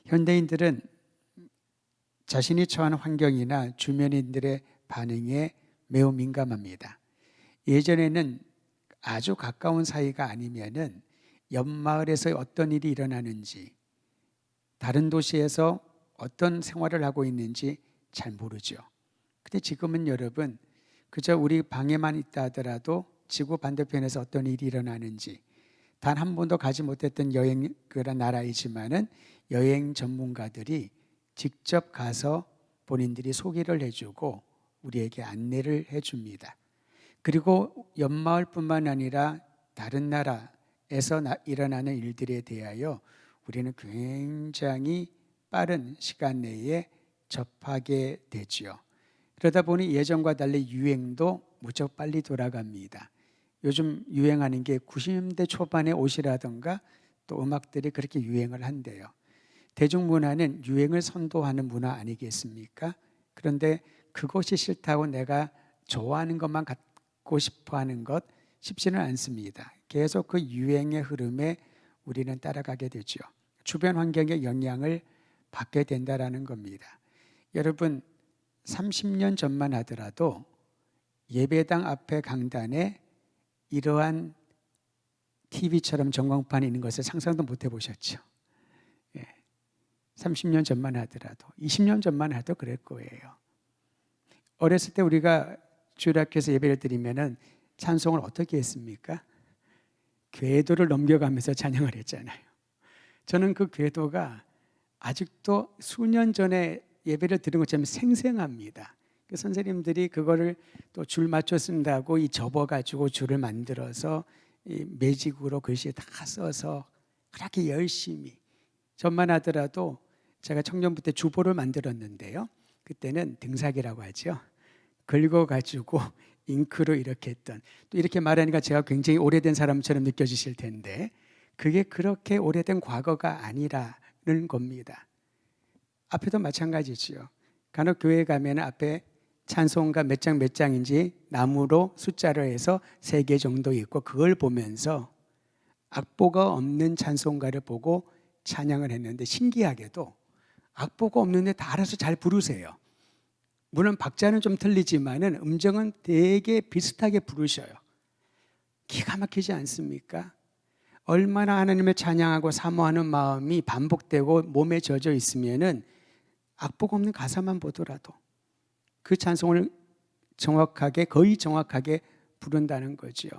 현대인들은 자신이 처한 환경이나 주변인들의 반응에 매우 민감합니다. 예전에는 아주 가까운 사이가 아니면은 옆 마을에서 어떤 일이 일어나는지, 다른 도시에서 어떤 생활을 하고 있는지 잘 모르죠. 근데 지금은 여러분, 그저 우리 방에만 있다 하더라도 지구 반대편에서 어떤 일이 일어나는지, 단 한 번도 가지 못했던 그런 나라이지만은 여행 전문가들이 직접 가서 본인들이 소개를 해주고 우리에게 안내를 해줍니다. 그리고 옆마을뿐만 아니라 다른 나라에서 일어나는 일들에 대하여 우리는 굉장히 빠른 시간 내에 접하게 되지요. 그러다 보니 예전과 달리 유행도 무척 빨리 돌아갑니다. 요즘 유행하는 게 90년대 초반의 옷이라든가 또 음악들이 그렇게 유행을 한대요. 대중문화는 유행을 선도하는 문화 아니겠습니까? 그런데 그것이 싫다고 내가 좋아하는 것만 갖고 싶어 하는 것 쉽지는 않습니다. 계속 그 유행의 흐름에 우리는 따라가게 되죠. 주변 환경의 영향을 받게 된다라는 겁니다. 여러분, 30년 전만 하더라도 예배당 앞에 강단에 이러한 TV처럼 전광판이 있는 것을 상상도 못 해보셨죠. 30년 전만 하더라도 20년 전만 해도 그럴 거예요. 어렸을 때 우리가 주일학교에서 예배를 드리면은 찬송을 어떻게 했습니까? 궤도를 넘겨가면서 찬양을 했잖아요. 저는 그 궤도가 아직도 수년 전에 예배를 드린 것처럼 생생합니다. 선생님들이 그거를 또 줄 맞춰 쓴다고 이 접어가지고 줄을 만들어서 이 매직으로 글씨 다 써서 그렇게 열심히, 전만 하더라도 제가 청년부 때 주보를 만들었는데요. 그때는 등사기라고 하죠. 긁어가지고 잉크로 이렇게 했던, 또 이렇게 말하니까 제가 굉장히 오래된 사람처럼 느껴지실 텐데 그게 그렇게 오래된 과거가 아니라는 겁니다. 앞에도 마찬가지지요. 간혹 교회에 가면 앞에 찬송가 몇 장 몇 장인지 나무로 숫자로 해서 3개 정도 있고 그걸 보면서 악보가 없는 찬송가를 보고 찬양을 했는데 신기하게도 악보가 없는데 다 알아서 잘 부르세요. 물론 박자는 좀 틀리지만은 음정은 되게 비슷하게 부르셔요. 기가 막히지 않습니까? 얼마나 하나님을 찬양하고 사모하는 마음이 반복되고 몸에 젖어 있으면은 악보가 없는 가사만 보더라도 그 찬송을 정확하게, 거의 정확하게 부른다는 거죠.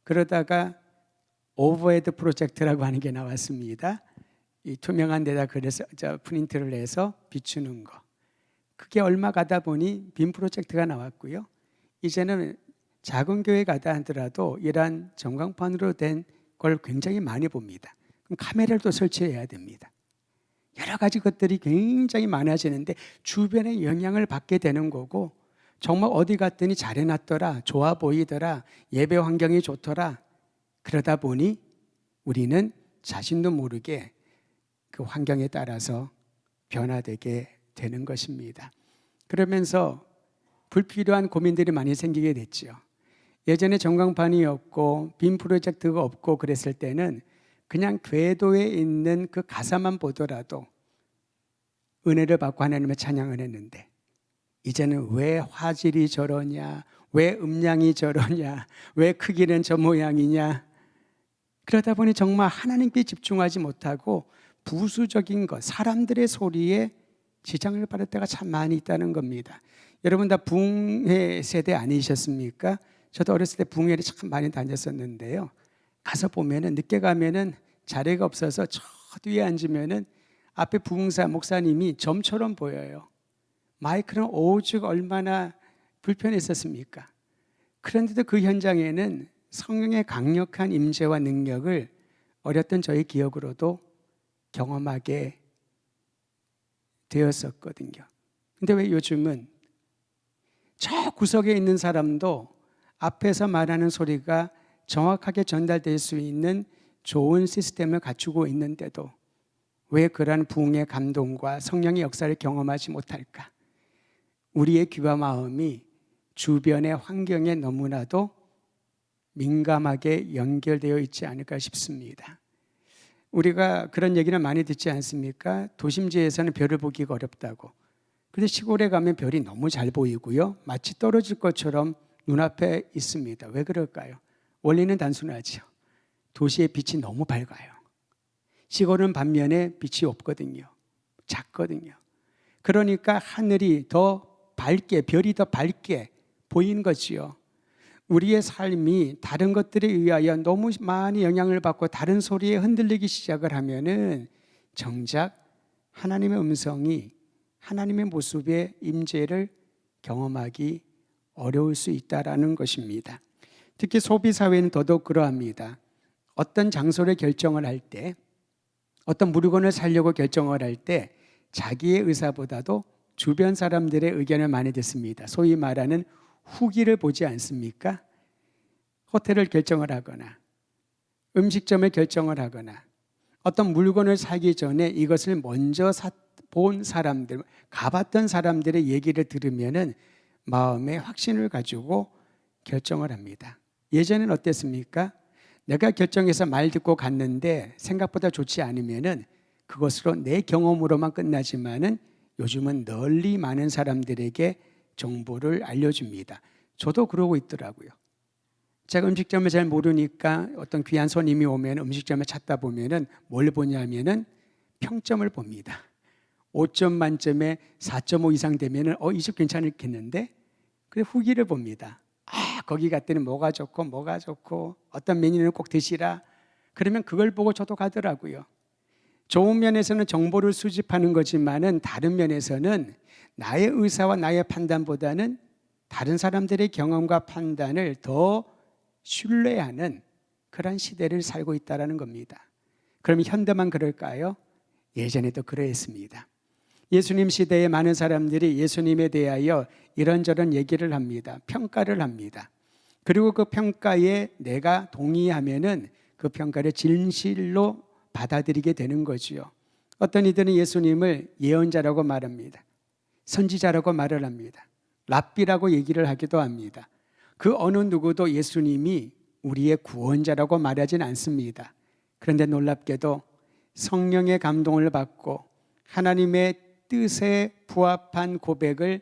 그러다가 오버헤드 프로젝트라고 하는 게 나왔습니다. 이 투명한 데다 그래서 프린트를 해서 비추는 거. 그게 얼마 가다 보니 빔 프로젝트가 나왔고요. 이제는 작은 교회 가다 하더라도 이러한 전광판으로 된 걸 굉장히 많이 봅니다. 그럼 카메라를 또 설치해야 됩니다. 여러 가지 것들이 굉장히 많아지는데 주변의 영향을 받게 되는 거고, 정말 어디 갔더니 잘 해놨더라, 좋아 보이더라, 예배 환경이 좋더라. 그러다 보니 우리는 자신도 모르게 그 환경에 따라서 변화되게 되는 것입니다. 그러면서 불필요한 고민들이 많이 생기게 됐죠. 예전에 전광판이 없고 빔 프로젝트가 없고 그랬을 때는 그냥 궤도에 있는 그 가사만 보더라도 은혜를 받고 하나님의 찬양을 했는데, 이제는 왜 화질이 저러냐, 왜 음량이 저러냐, 왜 크기는 저 모양이냐, 그러다 보니 정말 하나님께 집중하지 못하고 부수적인 것, 사람들의 소리에 지장을 받을 때가 참 많이 있다는 겁니다. 여러분 다 붕해 세대 아니셨습니까? 저도 어렸을 때 붕해를 참 많이 다녔었는데요. 가서 보면은, 늦게 가면은 자리가 없어서 저 뒤에 앉으면은 앞에 부흥사 목사님이 점처럼 보여요. 마이크는 오죽 얼마나 불편했었습니까? 그런데도 그 현장에는 성령의 강력한 임재와 능력을 어렸던 저의 기억으로도 경험하게 되었었거든요. 근데 왜 요즘은 저 구석에 있는 사람도 앞에서 말하는 소리가 정확하게 전달될 수 있는 좋은 시스템을 갖추고 있는데도 왜 그러한 부흥의 감동과 성령의 역사를 경험하지 못할까? 우리의 귀와 마음이 주변의 환경에 너무나도 민감하게 연결되어 있지 않을까 싶습니다. 우리가 그런 얘기는 많이 듣지 않습니까? 도심지에서는 별을 보기가 어렵다고. 그런데 시골에 가면 별이 너무 잘 보이고요. 마치 떨어질 것처럼 눈앞에 있습니다. 왜 그럴까요? 원리는 단순하죠. 도시의 빛이 너무 밝아요. 시골은 반면에 빛이 없거든요. 작거든요. 그러니까 하늘이 더 밝게, 별이 더 밝게 보이는 거지요. 우리의 삶이 다른 것들에 의하여 너무 많이 영향을 받고 다른 소리에 흔들리기 시작을 하면은 정작 하나님의 음성이, 하나님의 모습의 임재를 경험하기 어려울 수 있다라는 것입니다. 특히 소비 사회는 더더욱 그러합니다. 어떤 장소를 결정을 할 때, 어떤 물건을 사려고 결정을 할 때 자기의 의사보다도 주변 사람들의 의견을 많이 듣습니다. 소위 말하는 후기를 보지 않습니까? 호텔을 결정을 하거나 음식점을 결정을 하거나 어떤 물건을 사기 전에 이것을 먼저 본 사람들, 가봤던 사람들의 얘기를 들으면은 마음에 확신을 가지고 결정을 합니다. 예전엔 어땠습니까? 내가 결정해서 말 듣고 갔는데 생각보다 좋지 않으면은 그것으로 내 경험으로만 끝나지만은 요즘은 널리 많은 사람들에게 정보를 알려줍니다. 저도 그러고 있더라고요. 제가 음식점을 잘 모르니까 어떤 귀한 손님이 오면 음식점을 찾다 보면은 뭘 보냐면은 평점을 봅니다. 5점 만점에 4.5 이상 되면은 이 집 괜찮겠는데? 그래 후기를 봅니다. 거기 갔더니 뭐가 좋고 어떤 메뉴는 꼭 드시라. 그러면 그걸 보고 저도 가더라고요. 좋은 면에서는 정보를 수집하는 거지만은 다른 면에서는 나의 의사와 나의 판단보다는 다른 사람들의 경험과 판단을 더 신뢰하는 그런 시대를 살고 있다는 겁니다. 그럼 현대만 그럴까요? 예전에도 그러했습니다. 예수님 시대에 많은 사람들이 예수님에 대하여 이런저런 얘기를 합니다. 평가를 합니다. 그리고 그 평가에 내가 동의하면은 그 평가를 진실로 받아들이게 되는 거지요. 어떤 이들은 예수님을 예언자라고 말합니다. 선지자라고 말을 합니다. 랍비라고 얘기를 하기도 합니다. 그 어느 누구도 예수님이 우리의 구원자라고 말하진 않습니다. 그런데 놀랍게도 성령의 감동을 받고 하나님의 뜻에 부합한 고백을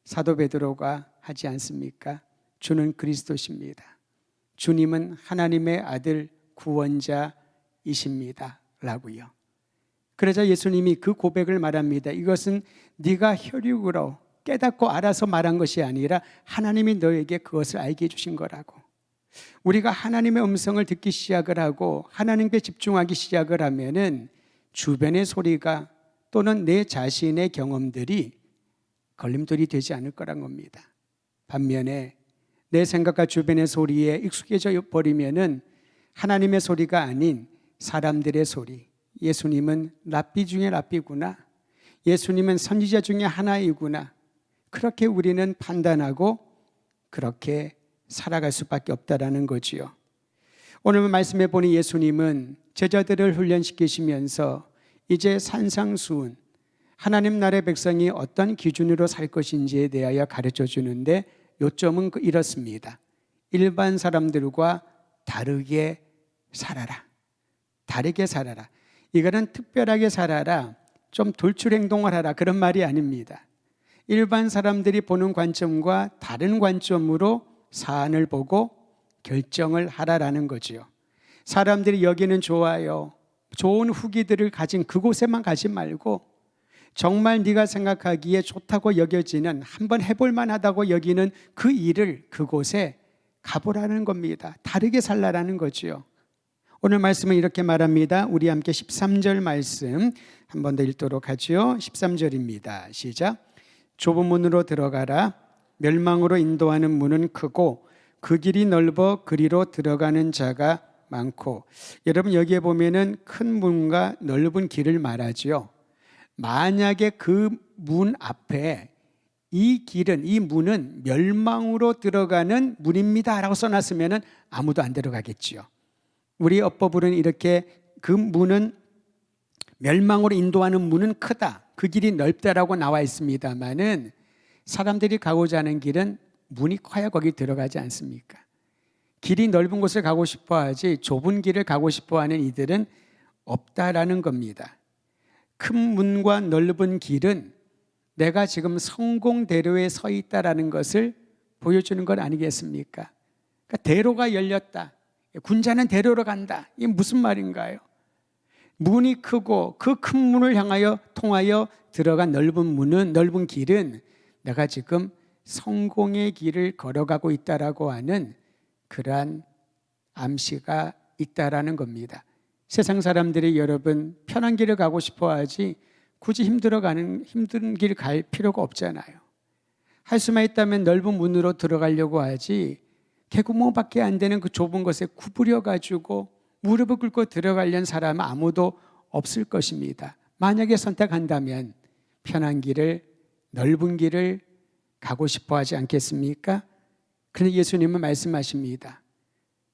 사도 베드로가 하지 않습니까? 주는 그리스도십니다. 주님은 하나님의 아들 구원자이십니다. 라고요. 그러자 예수님이 그 고백을 말합니다. 이것은 네가 혈육으로 깨닫고 알아서 말한 것이 아니라 하나님이 너에게 그것을 알게 해주신 거라고. 우리가 하나님의 음성을 듣기 시작을 하고 하나님께 집중하기 시작을 하면은 주변의 소리가 또는 내 자신의 경험들이 걸림돌이 되지 않을 거란 겁니다. 반면에 내 생각과 주변의 소리에 익숙해져 버리면은 하나님의 소리가 아닌 사람들의 소리, 예수님은 랍비 중에 랍비구나, 예수님은 선지자 중에 하나이구나, 그렇게 우리는 판단하고 그렇게 살아갈 수밖에 없다라는 거지요. 오늘 말씀해 보니 예수님은 제자들을 훈련시키시면서 이제 산상수훈, 하나님 나라의 백성이 어떤 기준으로 살 것인지에 대하여 가르쳐 주는데 요점은 이렇습니다. 일반 사람들과 다르게 살아라. 다르게 살아라. 이거는 특별하게 살아라. 좀 돌출 행동을 하라. 그런 말이 아닙니다. 일반 사람들이 보는 관점과 다른 관점으로 사안을 보고 결정을 하라라는 거지요. 사람들이 여기는 좋아요. 좋은 후기들을 가진 그곳에만 가지 말고 정말 네가 생각하기에 좋다고 여겨지는 한번 해볼 만하다고 여기는 그 일을 그곳에 가보라는 겁니다. 다르게 살라라는 거지요. 오늘 말씀은 이렇게 말합니다. 우리 함께 13절 말씀 한 번 더 읽도록 하죠. 13절입니다. 시작. 좁은 문으로 들어가라. 멸망으로 인도하는 문은 크고 그 길이 넓어 그리로 들어가는 자가 많고. 여러분 여기에 보면은 큰 문과 넓은 길을 말하지요. 만약에 그 문 앞에 이 길은, 이 문은 멸망으로 들어가는 문입니다 라고 써놨으면 아무도 안 들어가겠지요. 우리 어법으로는 이렇게 그 문은 멸망으로 인도하는 문은 크다, 그 길이 넓다라고 나와 있습니다만은 사람들이 가고자 하는 길은 문이 커야 거기 들어가지 않습니까? 길이 넓은 곳을 가고 싶어 하지 좁은 길을 가고 싶어 하는 이들은 없다라는 겁니다. 큰 문과 넓은 길은 내가 지금 성공대로에 서 있다라는 것을 보여주는 것 아니겠습니까? 그러니까 대로가 열렸다. 군자는 대로로 간다. 이게 무슨 말인가요? 문이 크고 그 큰 문을 향하여 통하여 들어간 넓은 길은 내가 지금 성공의 길을 걸어가고 있다라고 하는 그러한 암시가 있다라는 겁니다. 세상 사람들이 여러분 편한 길을 가고 싶어 하지 굳이 힘든 길 갈 필요가 없잖아요. 할 수만 있다면 넓은 문으로 들어가려고 하지 개구멍밖에 안 되는 그 좁은 것에 구부려 가지고 무릎을 꿇고 들어가려는 사람은 아무도 없을 것입니다. 만약에 선택한다면 편한 길을, 넓은 길을 가고 싶어 하지 않겠습니까? 그런데 예수님은 말씀하십니다.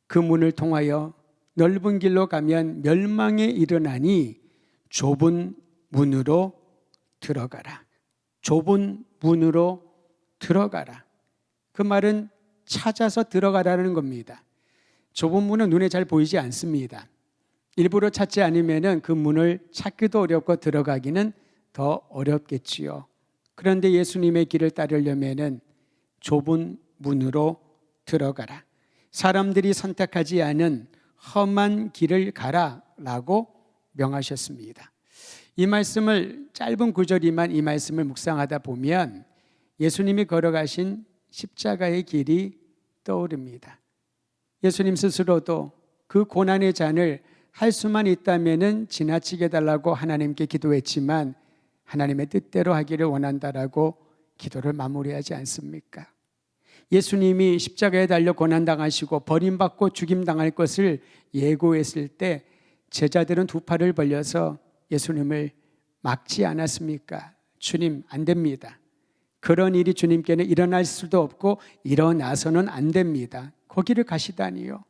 그 문을 통하여 넓은 길로 가면 멸망에 이르나니 좁은 문으로 들어가라. 좁은 문으로 들어가라. 그 말은 찾아서 들어가라는 겁니다. 좁은 문은 눈에 잘 보이지 않습니다. 일부러 찾지 않으면 그 문을 찾기도 어렵고 들어가기는 더 어렵겠지요. 그런데 예수님의 길을 따르려면 좁은 문으로 들어가라. 사람들이 선택하지 않은 험한 길을 가라라고 명하셨습니다. 이 말씀을 짧은 구절이지만 이 말씀을 묵상하다 보면 예수님이 걸어가신 십자가의 길이 떠오릅니다. 예수님 스스로도 그 고난의 잔을 할 수만 있다면 지나치게 해달라고 하나님께 기도했지만 하나님의 뜻대로 하기를 원한다라고 기도를 마무리하지 않습니까? 예수님이 십자가에 달려 고난당하시고 버림받고 죽임당할 것을 예고했을 때 제자들은 두 팔을 벌려서 예수님을 막지 않았습니까? 주님, 안 됩니다. 그런 일이 주님께는 일어날 수도 없고 일어나서는 안 됩니다. 거기를 가시다니요.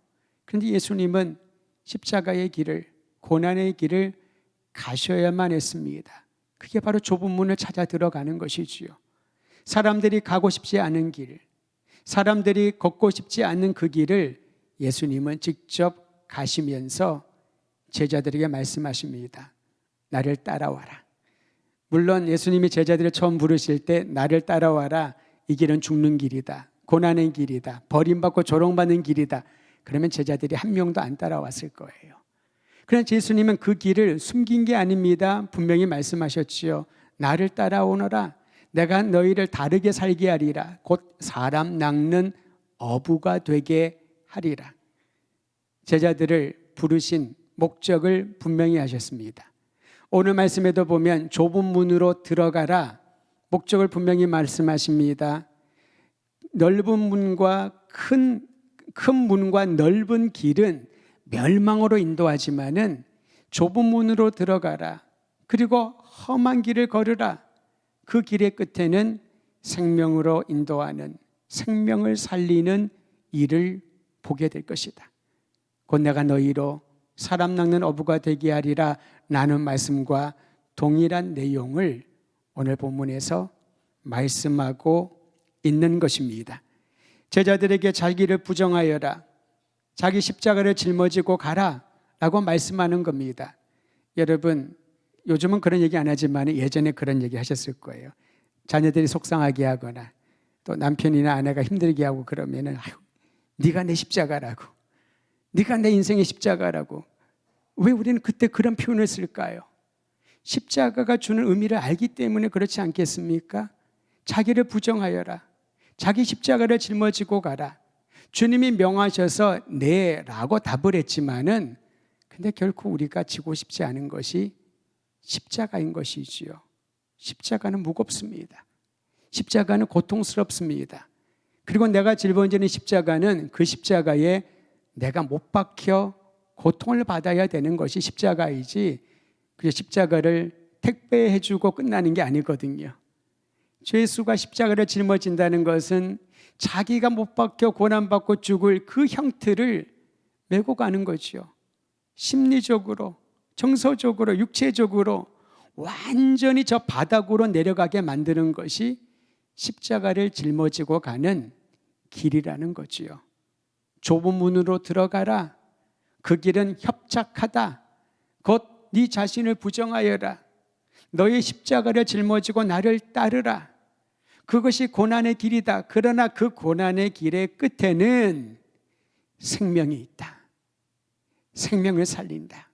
그런데 예수님은 십자가의 길을, 고난의 길을 가셔야만 했습니다. 그게 바로 좁은 문을 찾아 들어가는 것이지요. 사람들이 가고 싶지 않은 길, 사람들이 걷고 싶지 않은 그 길을 예수님은 직접 가시면서 제자들에게 말씀하십니다. 나를 따라와라. 물론 예수님이 제자들을 처음 부르실 때 나를 따라와라. 이 길은 죽는 길이다. 고난의 길이다. 버림받고 조롱받는 길이다. 그러면 제자들이 한 명도 안 따라왔을 거예요. 그런데 예수님은 그 길을 숨긴 게 아닙니다. 분명히 말씀하셨지요. 나를 따라오너라. 내가 너희를 다르게 살게 하리라. 곧 사람 낚는 어부가 되게 하리라. 제자들을 부르신 목적을 분명히 하셨습니다. 오늘 말씀에도 보면 좁은 문으로 들어가라. 목적을 분명히 말씀하십니다. 넓은 문과 큰 문과 넓은 길은 멸망으로 인도하지만은 좁은 문으로 들어가라. 그리고 험한 길을 걸으라. 그 길의 끝에는 생명으로 인도하는, 생명을 살리는 일을 보게 될 것이다. 곧 내가 너희로 사람 낚는 어부가 되게 하리라. 라는 말씀과 동일한 내용을 오늘 본문에서 말씀하고 있는 것입니다. 제자들에게 자기를 부정하여라. 자기 십자가를 짊어지고 가라 라고 말씀하는 겁니다. 여러분, 요즘은 그런 얘기 안 하지만 예전에 그런 얘기 하셨을 거예요. 자녀들이 속상하게 하거나 또 남편이나 아내가 힘들게 하고 그러면은 아유, 네가 내 십자가라고, 네가 내 인생의 십자가라고. 왜 우리는 그때 그런 표현을 쓸까요? 십자가가 주는 의미를 알기 때문에 그렇지 않겠습니까? 자기를 부정하여라. 자기 십자가를 짊어지고 가라. 주님이 명하셔서 네 라고 답을 했지만은 근데 결코 우리가 지고 싶지 않은 것이 십자가인 것이지요. 십자가는 무겁습니다. 십자가는 고통스럽습니다. 그리고 내가 짊어지는 십자가는 그 십자가에 내가 못 박혀 고통을 받아야 되는 것이 십자가이지 그 십자가를 택배해주고 끝나는 게 아니거든요. 주 예수가 십자가를 짊어진다는 것은 자기가 못 박혀 고난받고 죽을 그 형틀을 메고 가는 거죠. 심리적으로, 정서적으로, 육체적으로 완전히 저 바닥으로 내려가게 만드는 것이 십자가를 짊어지고 가는 길이라는 거지요. 좁은 문으로 들어가라. 그 길은 협착하다. 곧 네 자신을 부정하여라. 너의 십자가를 짊어지고 나를 따르라. 그것이 고난의 길이다. 그러나 그 고난의 길의 끝에는 생명이 있다. 생명을 살린다.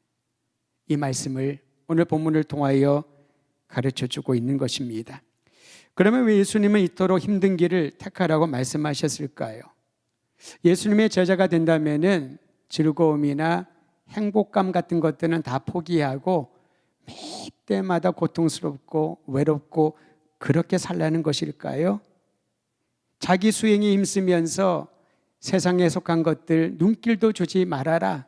이 말씀을 오늘 본문을 통하여 가르쳐주고 있는 것입니다. 그러면 왜 예수님은 이토록 힘든 길을 택하라고 말씀하셨을까요? 예수님의 제자가 된다면은 즐거움이나 행복감 같은 것들은 다 포기하고 매 때마다 고통스럽고 외롭고 그렇게 살라는 것일까요? 자기 수행에 힘쓰면서 세상에 속한 것들 눈길도 주지 말아라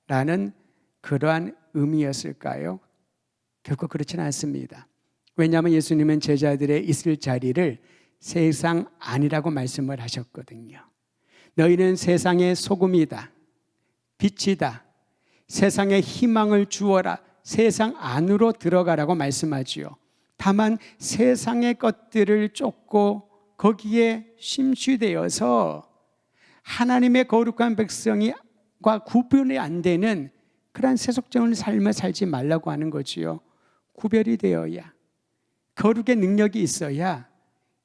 라는 그러한 의미였을까요? 결코 그렇지는 않습니다. 왜냐하면 예수님은 제자들의 있을 자리를 세상 안이라고 말씀을 하셨거든요. 너희는 세상의 소금이다, 빛이다, 세상에 희망을 주어라, 세상 안으로 들어가라고 말씀하지요. 다만 세상의 것들을 쫓고 거기에 심취되어서 하나님의 거룩한 백성과 구분이 안 되는 그러한 세속적인 삶을 살지 말라고 하는 거지요. 구별이 되어야, 거룩의 능력이 있어야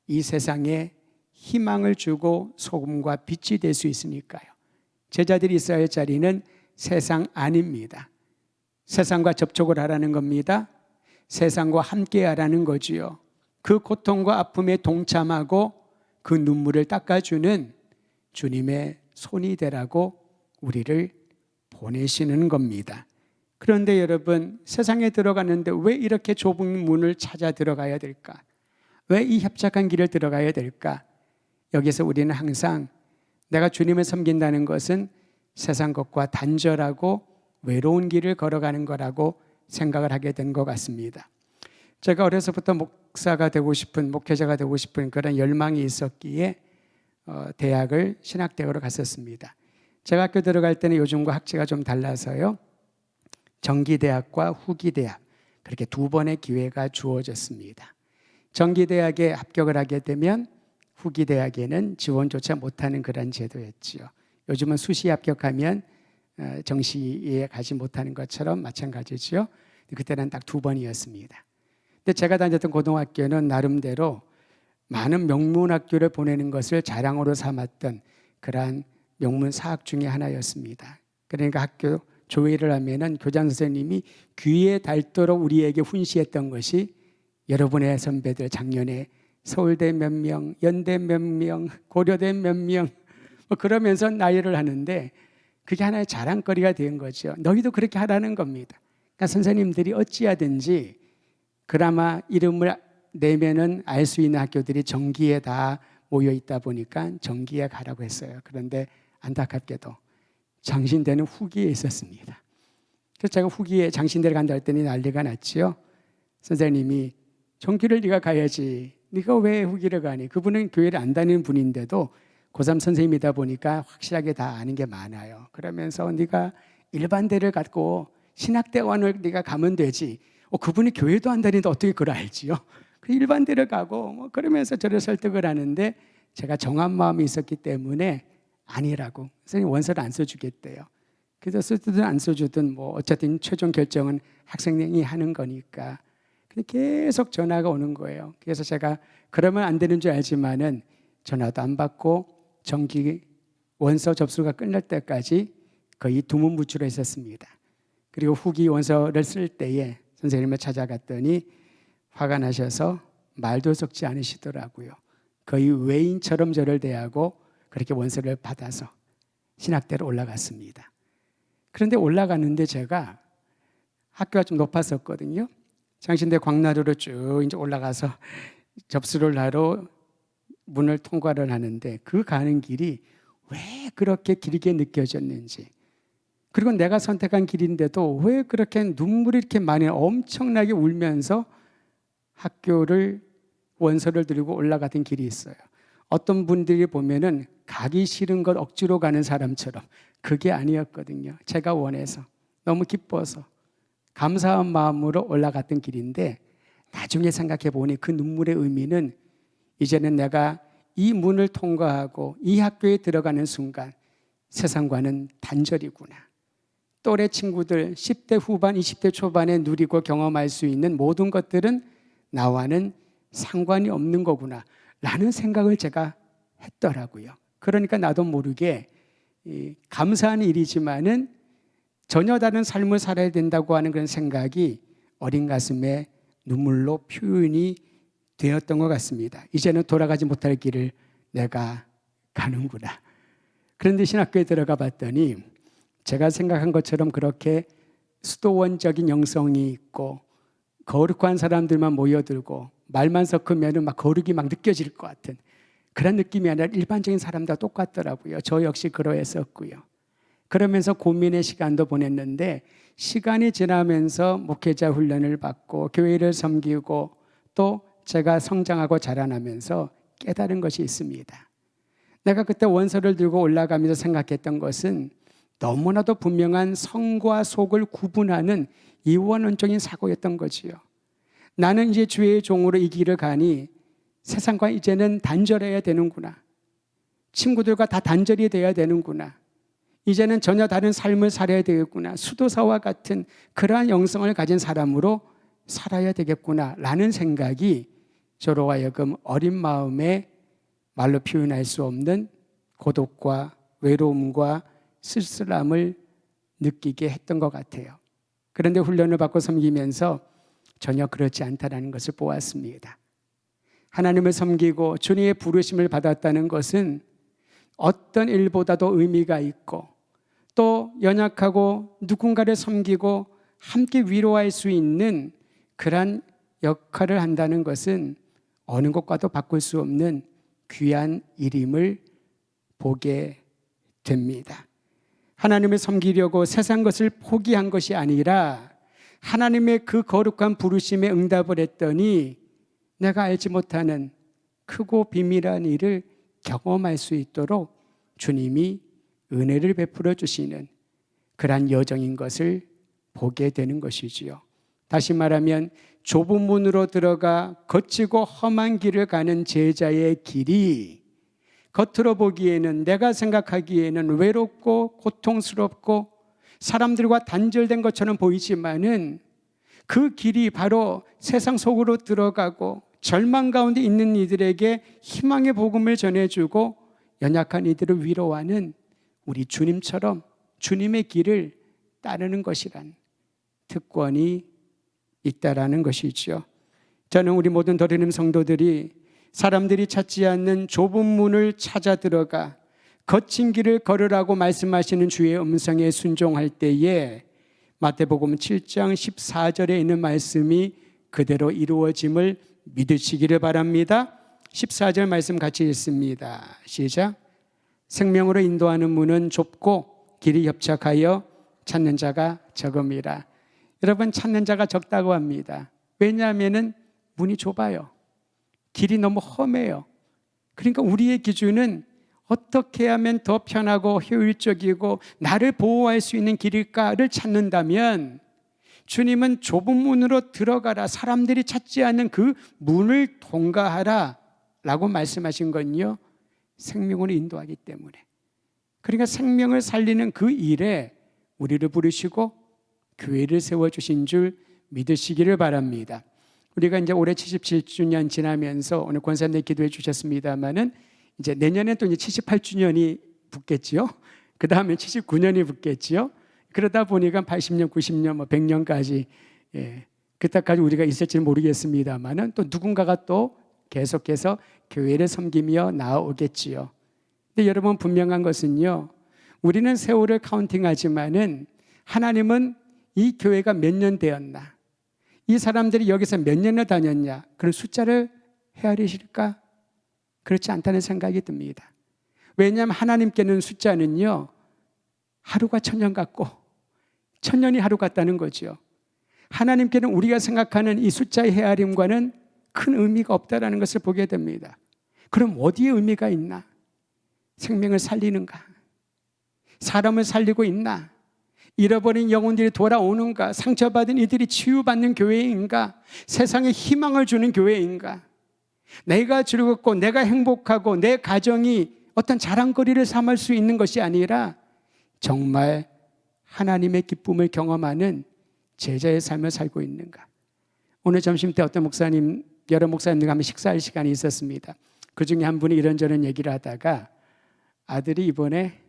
이 세상에 희망을 주고 소금과 빛이 될 수 있으니까요. 제자들이 있어야 할 자리는 세상 안입니다. 세상과 접촉을 하라는 겁니다. 세상과 함께 하라는 거지요. 그 고통과 아픔에 동참하고 그 눈물을 닦아주는 주님의 손이 되라고 우리를 보내시는 겁니다. 그런데 여러분, 세상에 들어가는데 왜 이렇게 좁은 문을 찾아 들어가야 될까? 왜 이 협착한 길을 들어가야 될까? 여기서 우리는 항상 내가 주님을 섬긴다는 것은 세상 것과 단절하고 외로운 길을 걸어가는 거라고 생각을 하게 된 것 같습니다. 제가 어려서부터 목사가 되고 싶은, 목회자가 되고 싶은 그런 열망이 있었기에 대학을 신학대학으로 갔었습니다. 제가 학교 들어갈 때는 요즘과 학제가 좀 달라서요, 정기대학과 후기대학, 그렇게 두 번의 기회가 주어졌습니다. 정기대학에 합격을 하게 되면 후기대학에는 지원조차 못하는 그런 제도였지요. 요즘은 수시에 합격하면 정시에 가지 못하는 것처럼 마찬가지죠. 그때는 딱 두 번이었습니다. 근데 제가 다녔던 고등학교는 나름대로 많은 명문학교를 보내는 것을 자랑으로 삼았던 그러한 명문 사학 중에 하나였습니다. 그러니까 학교 조회를 하면은 교장 선생님이 귀에 닳도록 우리에게 훈시했던 것이 여러분의 선배들 작년에 서울대 몇 명, 연대 몇 명, 고려대 몇 명, 그러면서 나열을 하는데 그게 하나의 자랑거리가 된 거죠. 너희도 그렇게 하라는 겁니다. 그러니까 선생님들이 어찌하든지 그나마 이름을 내면은 알 수 있는 학교들이 정기에 다 모여 있다 보니까 정기에 가라고 했어요. 그런데 안타깝게도 장신대는 후기에 있었습니다. 그래서 제가 후기에 장신대를 간다 했더니 난리가 났지요. 선생님이 정기를 네가 가야지. 네가 왜 후기를 가니? 그분은 교회를 안 다니는 분인데도 고3 선생님이다 보니까 확실하게 다 아는 게 많아요. 그러면서 네가 일반대를 갖고 신학대원을 네가 가면 되지. 그분이 교회도 안 다니는데 어떻게 그걸 알지요? 그 일반대를 가고 그러면서 저를 설득을 하는데 제가 정한 마음이 있었기 때문에 아니라고. 선생님 원서를 안 써주겠대요. 그래서 쓰든 안 써주든 어쨌든 최종 결정은 학생이 하는 거니까. 근데 계속 전화가 오는 거예요. 그래서 제가 그러면 안 되는 줄 알지만은 전화도 안 받고 정기 원서 접수가 끝날 때까지 거의 두문부추로 있었습니다. 그리고 후기 원서를 쓸 때에 선생님을 찾아갔더니 화가 나셔서 말도 섞지 않으시더라고요. 거의 외인처럼 저를 대하고 그렇게 원서를 받아서 신학대로 올라갔습니다. 그런데 올라갔는데 제가 학교가 좀 높았었거든요. 장신대 광나루로 쭉 이제 올라가서 접수를 하러 문을 통과를 하는데 그 가는 길이 왜 그렇게 길게 느껴졌는지, 그리고 내가 선택한 길인데도 왜 그렇게 눈물이 이렇게 많이 엄청나게 울면서 학교를 원서를 들고 올라가던 길이 있어요. 어떤 분들이 보면은 가기 싫은 것 억지로 가는 사람처럼 그게 아니었거든요. 제가 원해서 너무 기뻐서 감사한 마음으로 올라갔던 길인데 나중에 생각해 보니 그 눈물의 의미는 이제는 내가 이 문을 통과하고 이 학교에 들어가는 순간 세상과는 단절이구나. 또래 친구들 10대 후반, 20대 초반에 누리고 경험할 수 있는 모든 것들은 나와는 상관이 없는 거구나 라는 생각을 제가 했더라고요. 그러니까 나도 모르게 감사한 일이지만은 전혀 다른 삶을 살아야 된다고 하는 그런 생각이 어린 가슴에 눈물로 표현이 되었던 것 같습니다. 이제는 돌아가지 못할 길을 내가 가는구나. 그런데 신학교에 들어가 봤더니 제가 생각한 것처럼 그렇게 수도원적인 영성이 있고 거룩한 사람들만 모여들고 말만 섞으면 막 거룩이 막 느껴질 것 같은 그런 느낌이 아니라 일반적인 사람과 똑같더라고요. 저 역시 그러했었고요. 그러면서 고민의 시간도 보냈는데 시간이 지나면서 목회자 훈련을 받고 교회를 섬기고 또 제가 성장하고 자라나면서 깨달은 것이 있습니다. 내가 그때 원서를 들고 올라가면서 생각했던 것은 너무나도 분명한 성과 속을 구분하는 이원론적인 사고였던 거지요. 나는 이제 주의 종으로 이 길을 가니 세상과 이제는 단절해야 되는구나. 친구들과 다 단절이 돼야 되는구나. 이제는 전혀 다른 삶을 살아야 되겠구나. 수도사와 같은 그러한 영성을 가진 사람으로 살아야 되겠구나 라는 생각이 저로 하여금 어린 마음에 말로 표현할 수 없는 고독과 외로움과 쓸쓸함을 느끼게 했던 것 같아요. 그런데 훈련을 받고 섬기면서 전혀 그렇지 않다는 것을 보았습니다. 하나님을 섬기고 주님의 부르심을 받았다는 것은 어떤 일보다도 의미가 있고 또 연약하고 누군가를 섬기고 함께 위로할 수 있는 그러한 역할을 한다는 것은 어느 것과도 바꿀 수 없는 귀한 일임을 보게 됩니다. 하나님을 섬기려고 세상 것을 포기한 것이 아니라 하나님의 그 거룩한 부르심에 응답을 했더니 내가 알지 못하는 크고 비밀한 일을 경험할 수 있도록 주님이 은혜를 베풀어 주시는 그러한 여정인 것을 보게 되는 것이지요. 다시 말하면 좁은 문으로 들어가 거치고 험한 길을 가는 제자의 길이 겉으로 보기에는 내가 생각하기에는 외롭고 고통스럽고 사람들과 단절된 것처럼 보이지만은 그 길이 바로 세상 속으로 들어가고 절망 가운데 있는 이들에게 희망의 복음을 전해주고 연약한 이들을 위로하는 우리 주님처럼 주님의 길을 따르는 것이란 특권이 있다라는 것이죠. 저는 우리 모든 도련님 성도들이 사람들이 찾지 않는 좁은 문을 찾아 들어가 거친 길을 걸으라고 말씀하시는 주의 음성에 순종할 때에 마태복음 7장 14절에 있는 말씀이 그대로 이루어짐을 믿으시기를 바랍니다. 14절 말씀 같이 읽습니다. 시작. 생명으로 인도하는 문은 좁고 길이 협착하여 찾는 자가 적음이라. 여러분, 찾는 자가 적다고 합니다. 왜냐하면 문이 좁아요. 길이 너무 험해요. 그러니까 우리의 기준은 어떻게 하면 더 편하고 효율적이고 나를 보호할 수 있는 길일까를 찾는다면 주님은 좁은 문으로 들어가라, 사람들이 찾지 않는 그 문을 통과하라 라고 말씀하신 건요, 생명으로 인도하기 때문에. 그러니까 생명을 살리는 그 일에 우리를 부르시고 교회를 세워주신 줄 믿으시기를 바랍니다. 우리가 이제 올해 77주년 지나면서 오늘 권사님들 기도해 주셨습니다만은 이제 내년에 또 이제 78주년이 붙겠지요. 그 다음에 79년이 붙겠지요. 그러다 보니까 80년, 90년, 뭐 100년까지 그때까지 우리가 있을지는 모르겠습니다만은 또 누군가가 또 계속해서 교회를 섬기며 나아오겠지요. 근데 여러분, 분명한 것은요, 우리는 세월을 카운팅하지만은 하나님은 이 교회가 몇 년 되었나, 이 사람들이 여기서 몇 년을 다녔냐, 그런 숫자를 헤아리실까? 그렇지 않다는 생각이 듭니다. 왜냐하면 하나님께는 숫자는요, 하루가 천년 같고 천년이 하루 같다는 거죠. 하나님께는 우리가 생각하는 이 숫자의 헤아림과는 큰 의미가 없다는 것을 보게 됩니다. 그럼 어디에 의미가 있나? 생명을 살리는가? 사람을 살리고 있나? 잃어버린 영혼들이 돌아오는가? 상처받은 이들이 치유받는 교회인가? 세상에 희망을 주는 교회인가? 내가 즐겁고 내가 행복하고 내 가정이 어떤 자랑거리를 삼을 수 있는 것이 아니라 정말 하나님의 기쁨을 경험하는 제자의 삶을 살고 있는가? 오늘 점심 때 어떤 목사님, 여러 목사님들과 함께 식사할 시간이 있었습니다. 그 중에 한 분이 이런저런 얘기를 하다가 아들이 이번에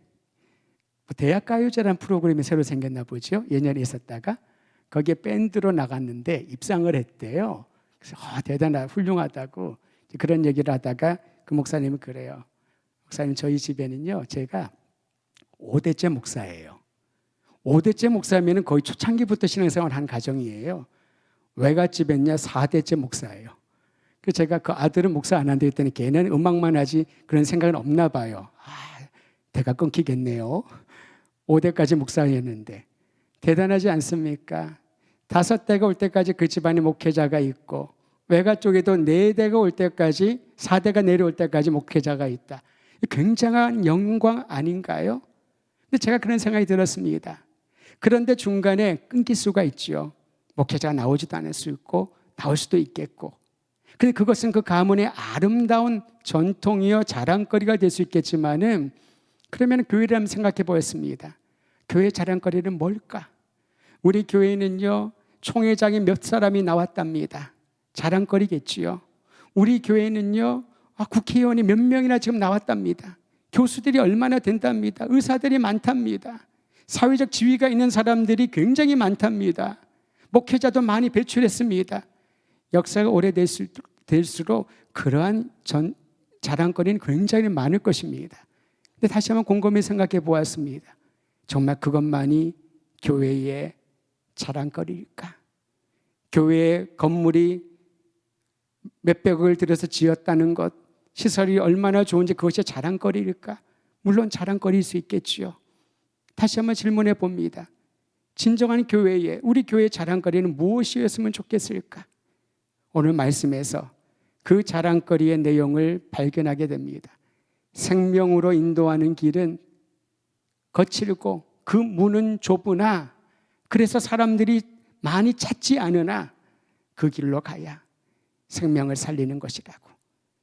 대학가요제라는 프로그램이 새로 생겼나 보죠. 예년에 있었다가 거기에 밴드로 나갔는데 입상을 했대요. 그래서 대단하다, 훌륭하다고 그런 얘기를 하다가 그 목사님은 그래요. 목사님, 저희 집에는요, 제가 5대째 목사예요. 5대째 목사면 거의 초창기부터 신앙생활을 한 가정이에요. 외갓집엔요 4대째 목사예요. 그래서 제가 그 아들은 목사 안 한다 했더니 걔는 음악만 하지 그런 생각은 없나 봐요. 대가 끊기겠네요. 5대까지 목사였는데 대단하지 않습니까? 5대가 올 때까지 그 집안에 목회자가 있고 외가 쪽에도 4대가 올 때까지 4대가 내려올 때까지 목회자가 있다. 굉장한 영광 아닌가요? 근데 제가 그런 생각이 들었습니다. 그런데 중간에 끊길 수가 있죠. 목회자가 나오지도 않을 수 있고 나올 수도 있겠고. 근데 그것은 그 가문의 아름다운 전통이요 자랑거리가 될 수 있겠지만은 그러면 교회를 한번 생각해 보겠습니다. 교회 자랑거리는 뭘까? 우리 교회는요 총회장이 몇 사람이 나왔답니다. 자랑거리겠지요. 우리 교회는요 국회의원이 몇 명이나 지금 나왔답니다. 교수들이 얼마나 된답니다. 의사들이 많답니다. 사회적 지위가 있는 사람들이 굉장히 많답니다. 목회자도 많이 배출했습니다. 역사가 오래될수록 그러한 자랑거리는 굉장히 많을 것입니다. 근데 다시 한번 곰곰이 생각해 보았습니다. 정말 그것만이 교회의 자랑거리일까? 교회의 건물이 몇백억을 들여서 지었다는 것, 시설이 얼마나 좋은지 그것이 자랑거리일까? 물론 자랑거리일 수 있겠지요. 다시 한번 질문해 봅니다. 진정한 교회에, 우리 교회의 자랑거리는 무엇이었으면 좋겠을까? 오늘 말씀에서 그 자랑거리의 내용을 발견하게 됩니다. 생명으로 인도하는 길은 거칠고 그 문은 좁으나 그래서 사람들이 많이 찾지 않으나 그 길로 가야 생명을 살리는 것이라고.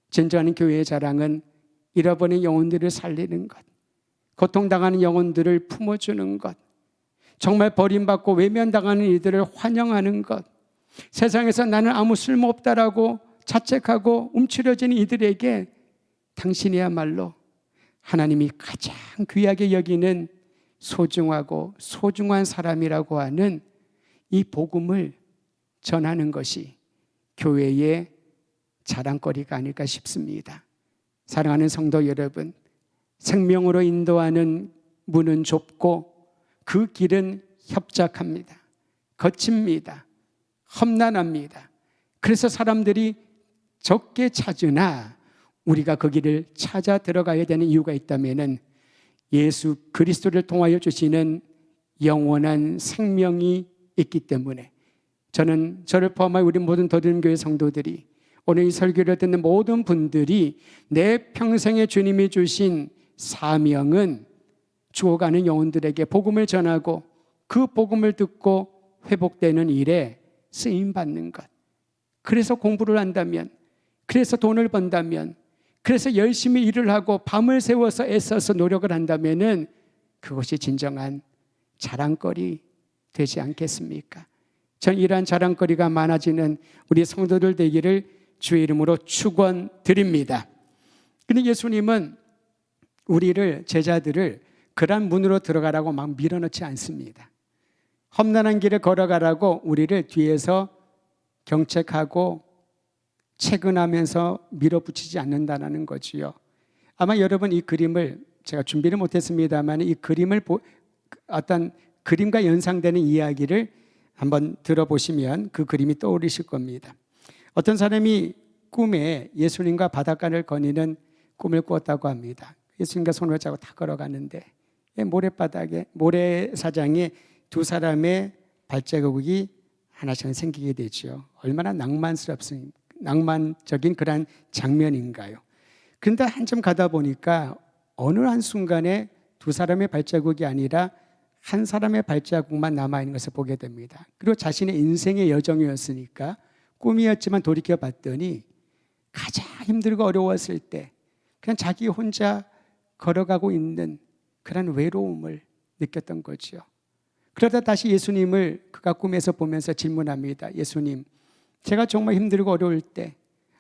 진정한 교회의 자랑은 잃어버린 영혼들을 살리는 것, 고통당하는 영혼들을 품어주는 것, 정말 버림받고 외면당하는 이들을 환영하는 것, 세상에서 나는 아무 쓸모없다라고 자책하고 움츠려진 이들에게 당신이야말로 하나님이 가장 귀하게 여기는 소중하고 소중한 사람이라고 하는 이 복음을 전하는 것이 교회의 자랑거리가 아닐까 싶습니다. 사랑하는 성도 여러분, 생명으로 인도하는 문은 좁고 그 길은 협착합니다. 거칩니다. 험난합니다. 그래서 사람들이 적게 찾으나 우리가 그 길을 찾아 들어가야 되는 이유가 있다면은 예수 그리스도를 통하여 주시는 영원한 생명이 있기 때문에 저는 저를 포함하여 우리 모든 더듬교회 성도들이 오늘 이 설교를 듣는 모든 분들이 내 평생에 주님이 주신 사명은 죽어가는 영혼들에게 복음을 전하고 그 복음을 듣고 회복되는 일에 쓰임받는 것. 그래서 공부를 한다면, 그래서 돈을 번다면, 그래서 열심히 일을 하고 밤을 새워서 애써서 노력을 한다면은 그것이 진정한 자랑거리 되지 않겠습니까? 전 이러한 자랑거리가 많아지는 우리 성도들 되기를 주의 이름으로 축원드립니다. 그런데 예수님은 우리를, 제자들을 그런 문으로 들어가라고 막 밀어넣지 않습니다. 험난한 길을 걸어가라고 우리를 뒤에서 경책하고 채근하면서 밀어붙이지 않는다는 거지요. 아마 여러분 이 그림을 제가 준비를 못했습니다만 이 그림을 어떤 그림과 연상되는 이야기를 한번 들어보시면 그 그림이 떠오르실 겁니다. 어떤 사람이 꿈에 예수님과 바닷가를 거니는 꿈을 꾸었다고 합니다. 예수님과 손을 잡고 다 걸어가는데 모래바닥에, 모래사장에 두 사람의 발자국이 하나씩 생기게 되죠. 얼마나 낭만적인 그런 장면인가요? 그런데 한참 가다 보니까 어느 한순간에 두 사람의 발자국이 아니라 한 사람의 발자국만 남아있는 것을 보게 됩니다. 그리고 자신의 인생의 여정이었으니까 꿈이었지만 돌이켜봤더니 가장 힘들고 어려웠을 때 그냥 자기 혼자 걸어가고 있는 그런 외로움을 느꼈던 거죠. 그러다 다시 예수님을 그가 꿈에서 보면서 질문합니다. 예수님, 제가 정말 힘들고 어려울 때,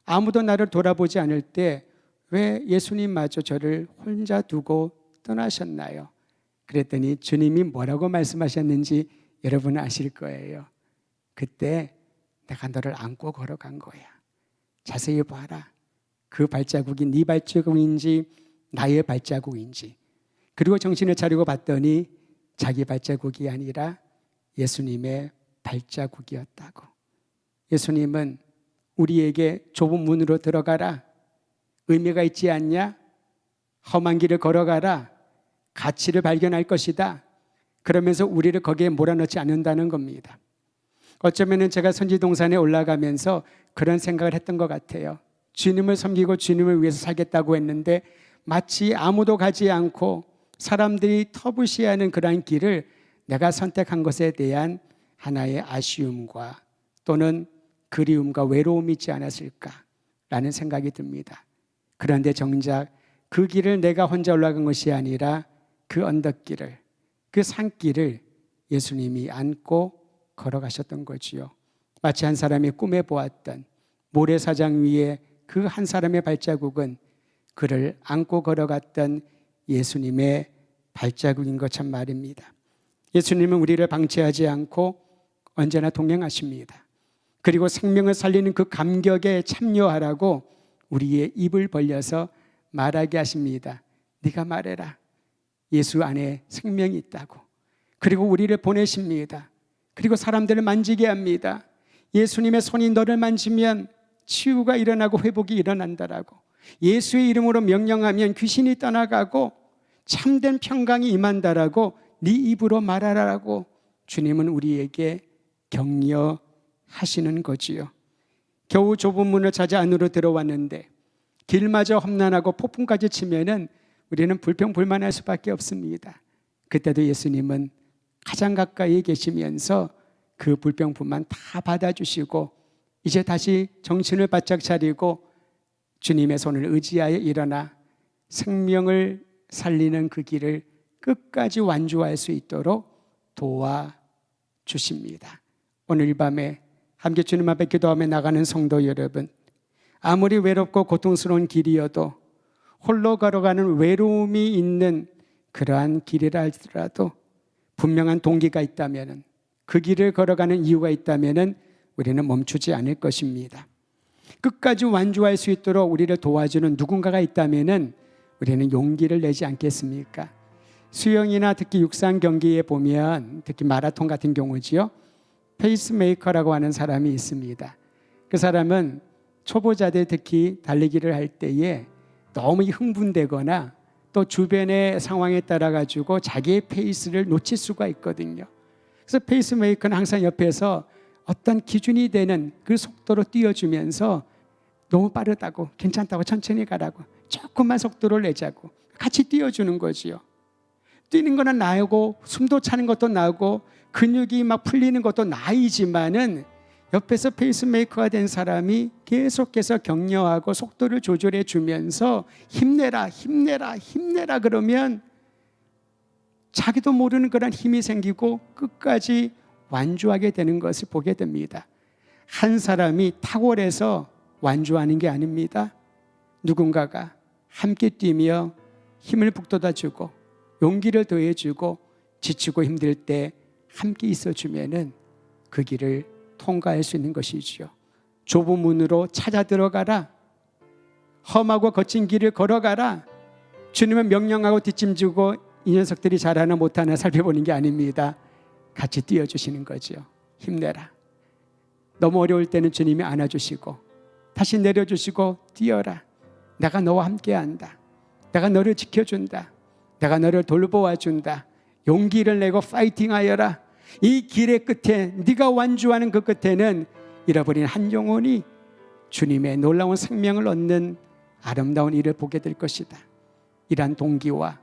아무도 나를 돌아보지 않을 때 왜 예수님마저 저를 혼자 두고 떠나셨나요? 그랬더니 주님이 뭐라고 말씀하셨는지 여러분은 아실 거예요. 그때 내가 너를 안고 걸어간 거야. 자세히 봐라. 그 발자국이 네 발자국인지 나의 발자국인지. 그리고 정신을 차리고 봤더니 자기 발자국이 아니라 예수님의 발자국이었다고. 예수님은 우리에게 좁은 문으로 들어가라, 의미가 있지 않냐? 험한 길을 걸어가라, 가치를 발견할 것이다. 그러면서 우리를 거기에 몰아넣지 않는다는 겁니다. 어쩌면 제가 선지동산에 올라가면서 그런 생각을 했던 것 같아요. 주님을 섬기고 주님을 위해서 살겠다고 했는데 마치 아무도 가지 않고 사람들이 터부시하는 그러한 길을 내가 선택한 것에 대한 하나의 아쉬움과 또는 그리움과 외로움이 있지 않았을까라는 생각이 듭니다. 그런데 정작 그 길을 내가 혼자 올라간 것이 아니라 그 언덕길을, 그 산길을 예수님이 안고 걸어가셨던 거지요. 마치 한 사람이 꿈에 보았던 모래사장 위에 그 한 사람의 발자국은 그를 안고 걸어갔던 예수님의 발자국인 것참 말입니다. 예수님은 우리를 방치하지 않고 언제나 동행하십니다. 그리고 생명을 살리는 그 감격에 참여하라고 우리의 입을 벌려서 말하게 하십니다. 네가 말해라. 예수 안에 생명이 있다고. 그리고 우리를 보내십니다. 그리고 사람들을 만지게 합니다. 예수님의 손이 너를 만지면 치유가 일어나고 회복이 일어난다라고. 예수의 이름으로 명령하면 귀신이 떠나가고 참된 평강이 임한다라고 네 입으로 말하라고 주님은 우리에게 격려하시는 거지요. 겨우 좁은 문을 찾아 안으로 들어왔는데 길마저 험난하고 폭풍까지 치면은 우리는 불평불만할 수밖에 없습니다. 그때도 예수님은 가장 가까이 계시면서 그 불평불만 다 받아주시고 이제 다시 정신을 바짝 차리고 주님의 손을 의지하여 일어나 생명을 살리는 그 길을 끝까지 완주할 수 있도록 도와주십니다. 오늘 밤에 함께 주님 앞에 기도하며 나가는 성도 여러분, 아무리 외롭고 고통스러운 길이어도 홀로 걸어가는 외로움이 있는 그러한 길이라 할지라도 분명한 동기가 있다면, 그 길을 걸어가는 이유가 있다면 우리는 멈추지 않을 것입니다. 끝까지 완주할 수 있도록 우리를 도와주는 누군가가 있다면 우리는 용기를 내지 않겠습니까? 수영이나 특히 육상 경기에 보면 특히 마라톤 같은 경우지요, 페이스메이커라고 하는 사람이 있습니다. 그 사람은 초보자들 특히 달리기를 할 때에 너무 흥분되거나 또 주변의 상황에 따라 가지고 자기의 페이스를 놓칠 수가 있거든요. 그래서 페이스메이커는 항상 옆에서 어떤 기준이 되는 그 속도로 뛰어주면서 너무 빠르다고, 괜찮다고, 천천히 가라고, 조금만 속도를 내자고 같이 뛰어주는 거지요. 뛰는 거는 나고 숨도 차는 것도 나고 근육이 막 풀리는 것도 나이지만은 옆에서 페이스메이커가 된 사람이 계속해서 격려하고 속도를 조절해 주면서 힘내라, 힘내라, 힘내라 그러면 자기도 모르는 그런 힘이 생기고 끝까지 완주하게 되는 것을 보게 됩니다. 한 사람이 탁월해서 완주하는 게 아닙니다. 누군가가 함께 뛰며 힘을 북돋아주고 용기를 더해주고 지치고 힘들 때 함께 있어주면은 그 길을 통과할 수 있는 것이지요. 좁은 문으로 찾아 들어가라. 험하고 거친 길을 걸어가라. 주님은 명령하고 뒷짐지고 이 녀석들이 잘하나 못하나 살펴보는 게 아닙니다. 같이 뛰어주시는 거죠. 힘내라. 너무 어려울 때는 주님이 안아주시고 다시 내려주시고 뛰어라. 내가 너와 함께한다. 내가 너를 지켜준다. 내가 너를 돌보아준다. 용기를 내고 파이팅하여라. 이 길의 끝에, 네가 완주하는 그 끝에는 잃어버린 한 영혼이 주님의 놀라운 생명을 얻는 아름다운 일을 보게 될 것이다. 이러한 동기와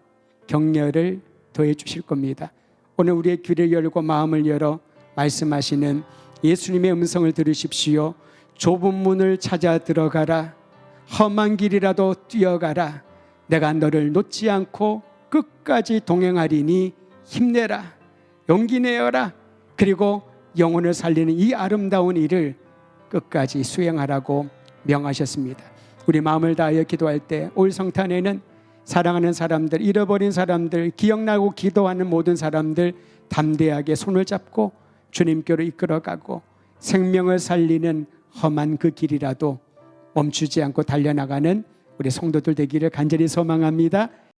격려를 더해 주실 겁니다. 오늘 우리의 귀를 열고 마음을 열어 말씀하시는 예수님의 음성을 들으십시오. 좁은 문을 찾아 들어가라. 험한 길이라도 뛰어가라. 내가 너를 놓지 않고 끝까지 동행하리니 힘내라. 용기 내어라. 그리고 영혼을 살리는 이 아름다운 일을 끝까지 수행하라고 명하셨습니다. 우리 마음을 다하여 기도할 때 올 성탄에는 사랑하는 사람들, 잃어버린 사람들, 기억나고 기도하는 모든 사람들 담대하게 손을 잡고 주님께로 이끌어가고 생명을 살리는 험한 그 길이라도 멈추지 않고 달려나가는 우리 성도들 되기를 간절히 소망합니다.